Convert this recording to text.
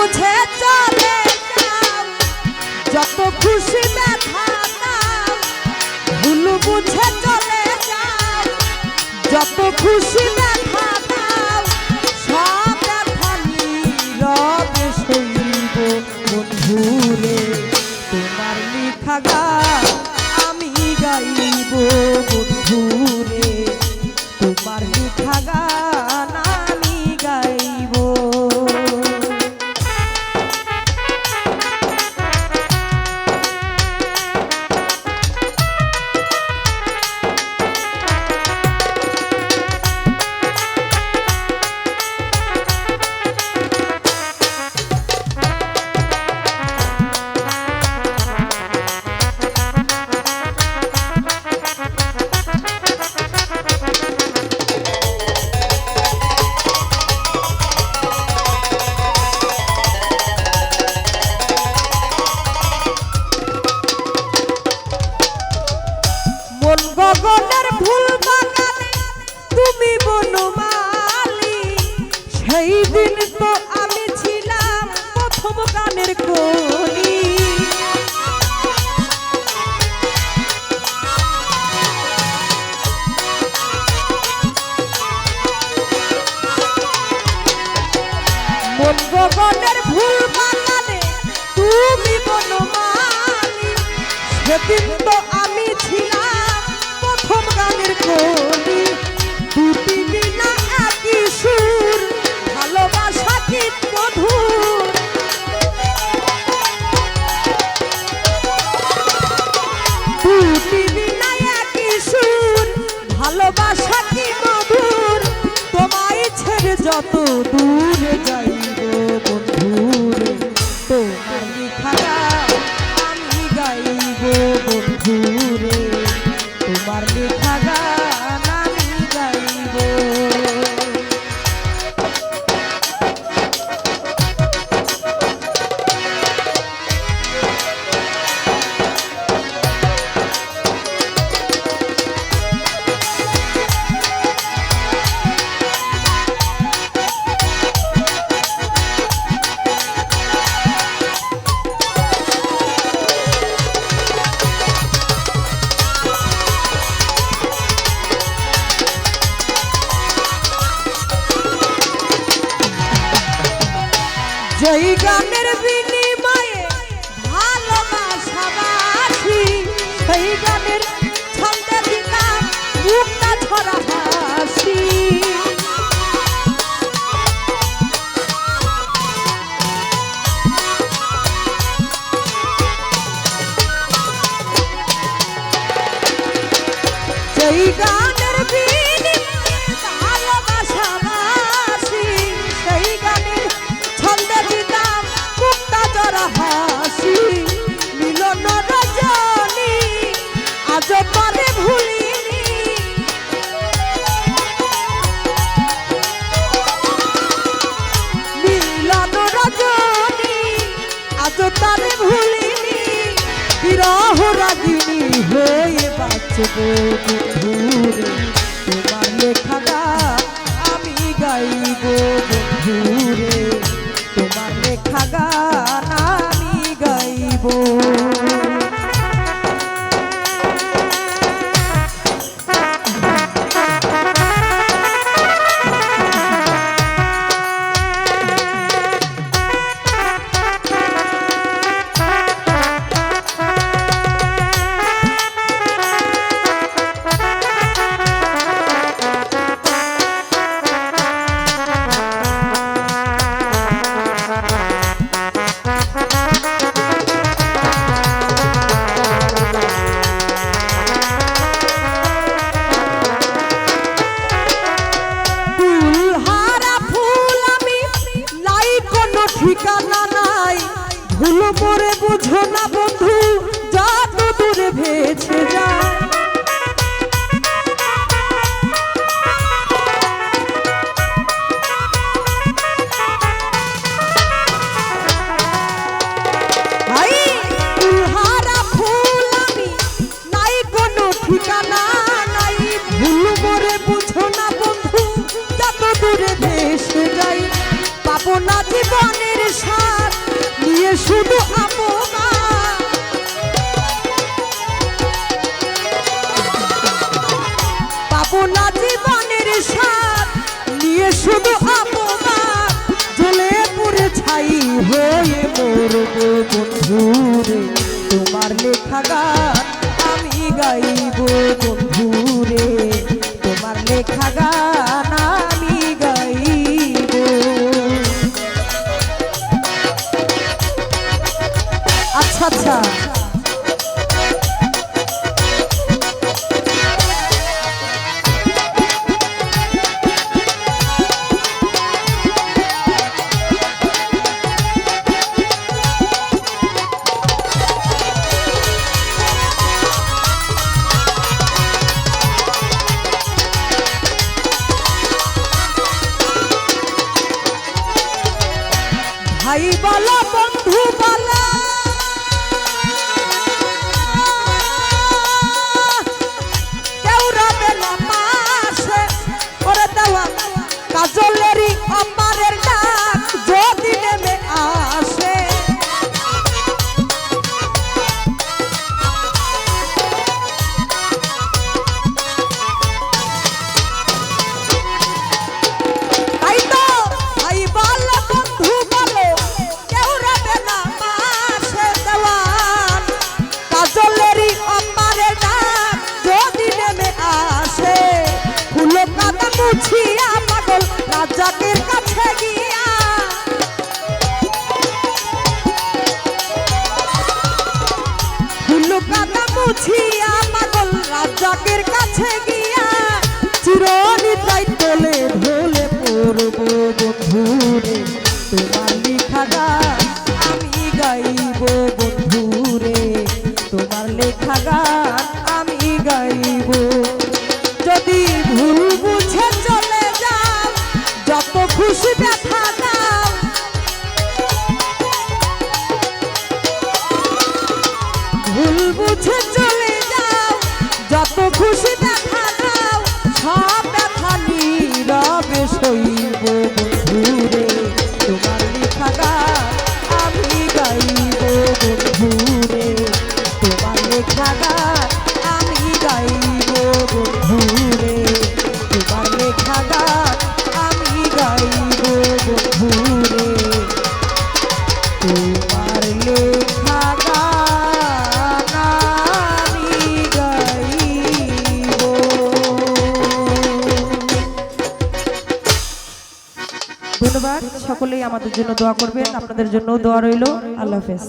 বুঝে চলে যাও, যত খুশি ব্যথা দাও। ভুল বুঝে চলে যাও, যত খুশি ব্যথা দাও। সব ব্যথা নীরবে সইব বন্ধুরে, তোমার লেখা গান আমি গাইব বন্ধুরে, তোমার লেখা গান আমি গাইব। গগনের ফুল বাগানে তুমি বনমালী, সেই দিন তো আমি ছিলাম প্রথম গানের কলি। মন গগনের ফুল বাগানে তুমি বনমালী, সেদিন তো আমি ছিলাম প্রথম গানের কলি। দুটি বিনা একই সুর, ভালোবাসা কি মধুর। দুটি বিনা একই সুর, ভালোবাসা কি মধুর। তোমায় ছেড়ে যত দূরে যাইব বন্ধুরে, তোমার লেখা গান আমি গাইব বন্ধুরে, তোমার লেখা গান আমি গাইব। যেই গানের বিনিময়ে ভালোবাসাবাসি, সেই গানের ছন্দে দিলাম মুক্তা ঝরা হাসি। যেই গানের বিনিময়ে ভালোবাসাবাসি, সেই গানের ছন্দে দিলাম মুক্তা ঝরা হাসি। মিলন রজনী আজ পরে ভুলিনি, মিলন রজনী আজ তারে ভুলিনি। বিরহ রাগিনী হয়ে বাঁচব বন্ধুরে, তোমার লেখা গান আমি গাইব বন্ধুরে, তোমার লেখা গান আমি গাইব। ঠিকানা নাই, ভুল করে বুঝো না বন্ধু, যত দূরে ভেসে যায়। ফুলহারা ফুল আমি, নাই কোনো ঠিকানা নাই, ভুল করে বুঝো না বন্ধু, যত দূরে ভেসে যাই। পাবো না জীবন জীবনের সাথ নিয়ে শুধু আপমান, পাবো না জীবনের সাথ নিয়ে শুধু আপমান, জ্বলে পুড়ে ছাই হয়ে মরবো বন্ধুরে, তোমার লেখা গান আমি গাইব বন্ধুরে, তোমার লেখা গান আমি গাইব। আচ্ছা আচ্ছা, ভাই বলো বন্ধু বলো, কেউ রবে না পাশে, করে দেওয়া কাজলেরই অপারের ডাক যদি নেমে আসে। তাই তো ভাই বলো বন্ধু বলো, কেউ রবে না পাশে, দেওয়ান কাজলেরই অপারের ডাক যদি নেমে আসে। ফুলো কাদা মুছিয়া পাগল রাজাকের কাছে গিয়া, ফুলো কাদা মুছিয়া পাগল রাজাকের কাছে গিয়া, চিরনিদ্রায় তোলে ঢোলে পড়বো বন্ধুরে, তোমার লেখা গান আমি গাইব বন্ধুরে, তোমার লেখা গান আমি গাইব। যদি ভুল বুঝে চলে যাও, যত খুশি ব্যথা দাও, ভুল বুঝে চলে যাও, যত খুশি ব্যথা দাও, সব ব্যথা নীরবে সইব বন্ধুরে, তোমার লেখা গান আমি গাইব বন্ধুরে, তোমার লেখা গান আমি গাইব বন্ধুরে, তোমার লেখা গান আমি গাইব বন্ধুরে, তোমার লেখা গান আমি গাইব। ধন্যবাদ, সকলেই আমাদের জন্য দোয়া করবেন, আপনাদের জন্য দোয়া রইল। আল্লাহ হাফেজ।